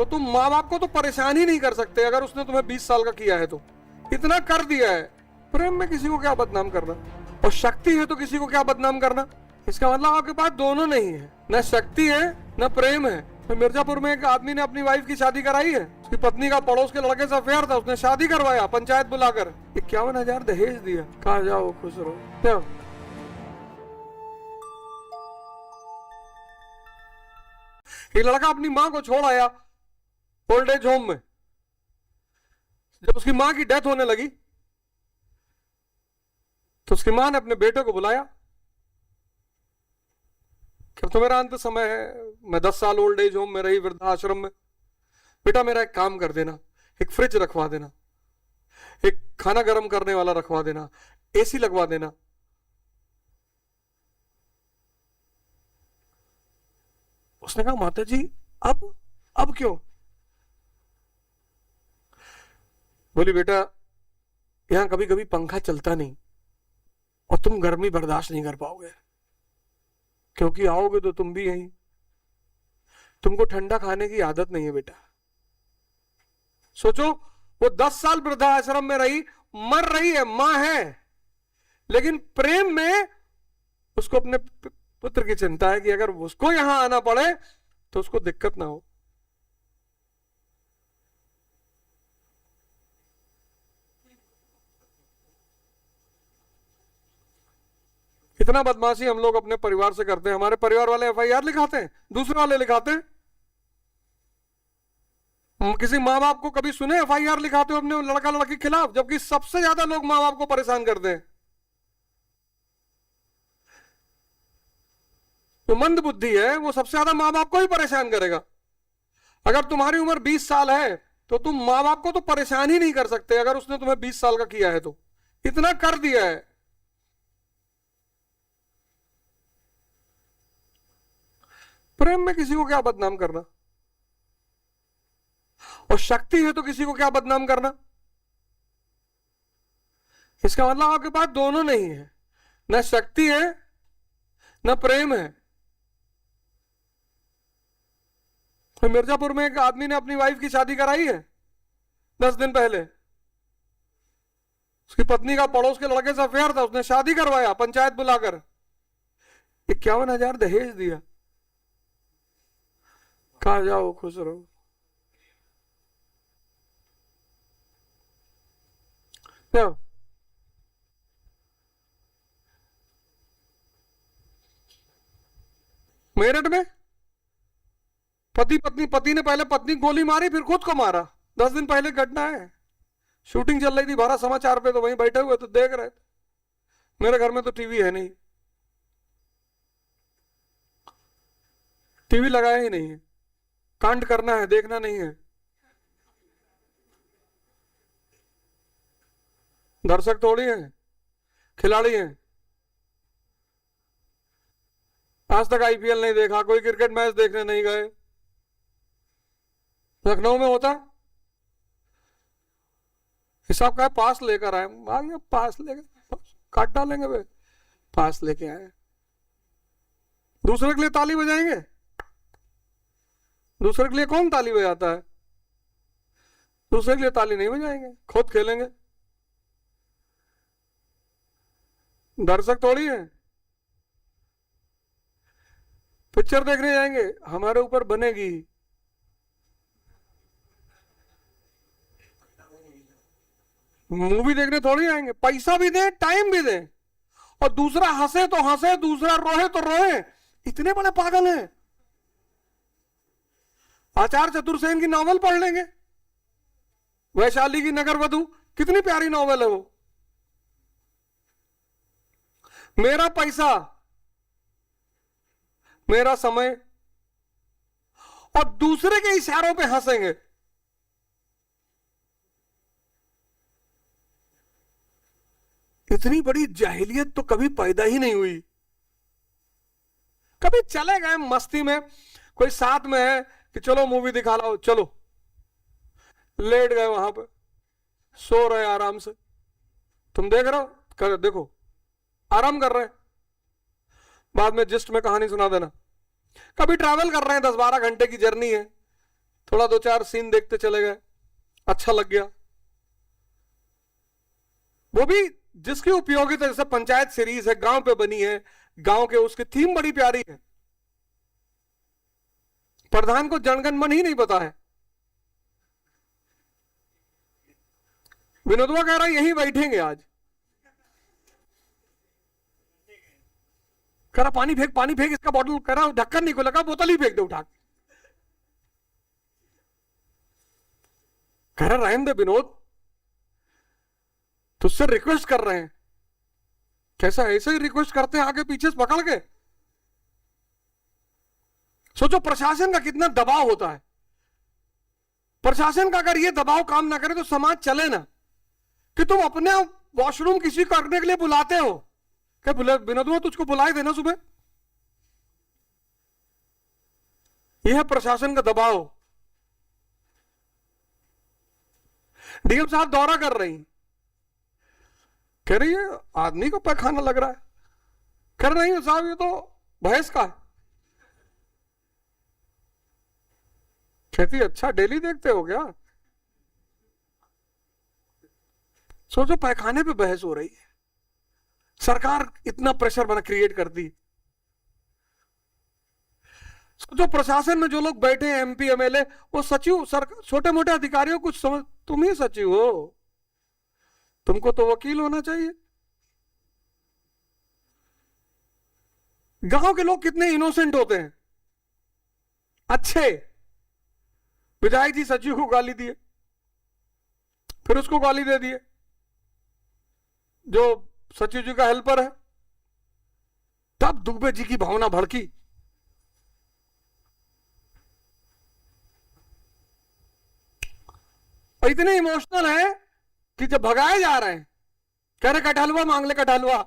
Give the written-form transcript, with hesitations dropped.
तो तुम माँ बाप को तो परेशान ही नहीं कर सकते अगर उसने तुम्हें 20 साल का किया है तो। इतना कर दिया है, प्रेम में किसी को क्या बदनाम करना, और शक्ति है तो किसी को क्या बदनाम करना। इसका मतलब आपके पास दोनों नहीं है, न शक्ति है न प्रेम है। तो मिर्जापुर में एक आदमी ने अपनी वाइफ की शादी कराई है, उसकी पत्नी का पड़ोस के लड़के से अफेयर था, उसने शादी करवाया पंचायत बुलाकर, 51,000 दहेज दिया। कहा जाओ खुश रहो क्या? एक लड़का अपनी माँ को छोड़ आया ओल्ड एज होम में। जब उसकी माँ की डेथ होने लगी तो उसकी माँ ने अपने बेटे को बुलाया कि अब तो मेरा अंत समय है, मैं 10 साल ओल्ड एज होम में रही, वृद्धाश्रम में, बेटा मेरा एक काम कर देना, एक फ्रिज रखवा देना, एक खाना गर्म करने वाला रखवा देना, एसी लगवा देना। उसने कहा माता जी अब क्यों? बोली बेटा यहां कभी कभी पंखा चलता नहीं और तुम गर्मी बर्दाश्त नहीं कर पाओगे, क्योंकि आओगे तो तुम भी यहीं, तुमको ठंडा खाने की आदत नहीं है बेटा। सोचो वो 10 साल वृद्धाश्रम में रही, मर रही है, मां है, लेकिन प्रेम में उसको अपने पुत्र की चिंता है कि अगर उसको यहां आना पड़े तो उसको दिक्कत ना हो। इतना बदमाशी हम लोग अपने परिवार से करते हैं। हमारे परिवार वाले एफआईआर लिखाते हैं, दूसरे वाले लिखाते हैं। किसी माँ बाप को कभी सुने एफआईआर लिखाते हो अपने लड़का लड़की के खिलाफ? जबकि सबसे ज्यादा लोग माँ बाप को परेशान करते हैं। जो मंद बुद्धि है वो सबसे ज्यादा माँ बाप को ही परेशान करेगा। अगर तुम्हारी उम्र 20 साल है तो तुम माँ बाप को तो परेशान ही नहीं कर सकते अगर उसने तुम्हें 20 साल का किया है तो। इतना कर दिया है। प्रेम में किसी को क्या बदनाम करना, और शक्ति है तो किसी को क्या बदनाम करना। इसका मतलब आपके पास दोनों नहीं है, न शक्ति है न प्रेम है। तो मिर्जापुर में एक आदमी ने अपनी वाइफ की शादी कराई है 10 दिन पहले, उसकी पत्नी का पड़ोस के लड़के से अफेयर था, उसने शादी करवाया पंचायत बुलाकर, 51,000 दहेज दिया। कहा जाओ खुश रहो क्या? मेरठ में पति ने पहले पत्नी गोली मारी फिर खुद को मारा। 10 दिन पहले घटना है। शूटिंग चल रही थी भारत समाचार पे, तो वहीं बैठे हुए तो देख रहे थे। मेरे घर में तो टीवी है नहीं, टीवी लगाया ही नहीं है। कांड करना है, देखना नहीं है। दर्शक थोड़ी हैं, खिलाड़ी हैं। आज तक आईपीएल नहीं देखा, कोई क्रिकेट मैच देखने नहीं गए। लखनऊ में होता हिसाब का पास लेकर आए, पास लेकर काट डालेंगे वे, पास लेके आए। दूसरे के लिए ताली बजाएंगे? दूसरे के लिए कौन ताली बजाता है? दूसरे के लिए ताली नहीं बजाएंगे, खुद खेलेंगे। दर्शक थोड़ी है। पिक्चर देखने जाएंगे, हमारे ऊपर बनेगी। मूवी देखने थोड़ी आएंगे, पैसा भी दे टाइम भी दे, और दूसरा हंसे तो हंसे, दूसरा रोए तो रोए। इतने बड़े पागल हैं। आचार्य चतुर्सेन की नॉवेल पढ़ लेंगे, वैशाली की नगरवधु, कितनी प्यारी नॉवेल है वो। मेरा पैसा, मेरा समय, और दूसरे के इशारों पे हंसेंगे। इतनी बड़ी जाहिलियत तो कभी पैदा ही नहीं हुई। कभी चले गए मस्ती में, कोई साथ में है कि चलो मूवी दिखा लाओ, चलो, लेट गए वहां पे, सो रहे आराम से, तुम देख रहे हो, देखो आराम कर रहे हैं, बाद में जिस्ट में कहानी सुना देना। कभी ट्रैवल कर रहे हैं, 10-12 घंटे की जर्नी है, थोड़ा 2-4 सीन देखते चले गए, अच्छा लग गया। वो भी जिसकी उपयोगिता, जैसे पंचायत सीरीज है, गांव पे बनी है, गांव के उसकी थीम बड़ी प्यारी है। प्रधान को जनगण मन ही नहीं पता है। विनोदवा कह रहा है यहीं बैठेंगे आज। कह रहा पानी फेंक, पानी फेंक, इसका बॉटल, कह रहा ढक्कन नहीं खोला, बोतल ही फेंक दे उठा। कह रहा रहने दे विनोद, तुझसे रिक्वेस्ट कर रहे हैं। कैसा ऐसे ही रिक्वेस्ट करते हैं आगे पीछे से पकड़ के। सोचो प्रशासन का कितना दबाव होता है। प्रशासन का अगर ये दबाव काम ना करे तो समाज चले ना। कि तुम अपने वॉशरूम किसी करने के लिए बुलाते हो, क्या विनोद तुझको बुलाए देना सुबह। यह है प्रशासन का दबाव। डीएम साहब दौरा कर रही, कह रही है आदमी को पैखाना लग रहा है। कर रही है साहब ये तो भैंस का है। कहती अच्छा डेली देखते हो क्या। सोचो पैखाने पे बहस हो रही है, सरकार इतना प्रेशर बना क्रिएट करती है। सोचो प्रशासन में जो लोग बैठे हैं, एमपी एमएलए, वो सचिव, छोटे मोटे अधिकारियों कुछ समझ, तुम ही सचिव हो, तुमको तो वकील होना चाहिए। गांव के लोग कितने इनोसेंट होते हैं, अच्छे। विधायक जी सचिव को गाली दिए, फिर उसको गाली दे दिए जो सचिव जी का हेल्पर है। तब दुबे जी की भावना भड़की। इतने इमोशनल है कि जब भगाए जा रहे हैं, कह रहे कटहलवा मांग ले कटहलवा।